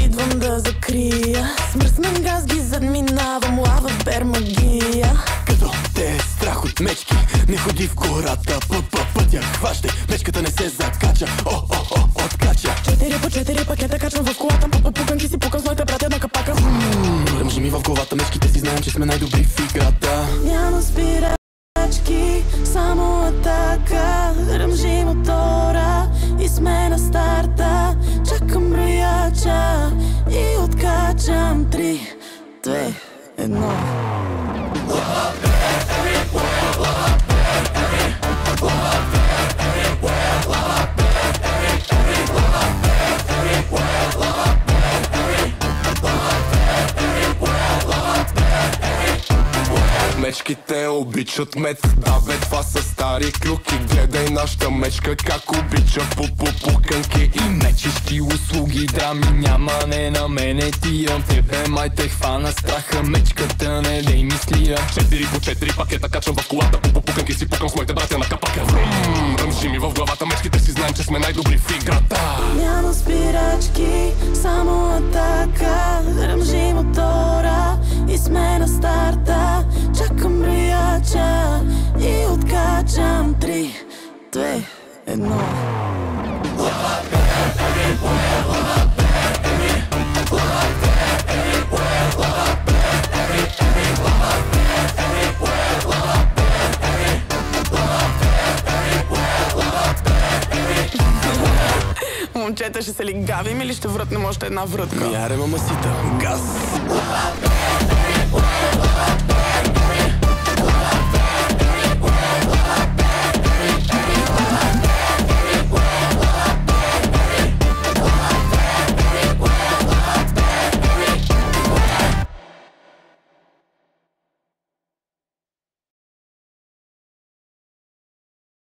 идвам да закрия. Смръсмен газ ги задминавам, лава бермагия. Като те е страх от мечки, не ходи в гората, пътя хващай, мечката не се закача, откача. 4 по 4 пакета качвам в колата, пуканки си пукам с моите братя на капака. Ръмжи ми в главата, мечките си знаем, че сме най-добри в играта. Няма спирачки, само атака. Ръмжи мотора и сме на старта. Чакам брояча и откачам 3, 2, 1. Мечките обичат мед, да бе, това са стари клюки. Гледай нашата мечка как обича пуканки. И мечешки услуги, драми няма, не на мене тия. Тебе май те хвана страха, мечката не дей мислия. 4 по 4 пакета качвам в колата, пуканки си пукам с моите братя на капака. Ръмжи ми в главата, мечките си знаем, че сме най-добри в играта. Няма спирачки, само атака. Ръмжи мотора и сме на старта. Чакам брояча и откачам 3, 2, 1. Момчета, ще се ли гавим или ще врътнем още една врътка? Яре, мамасита, газ!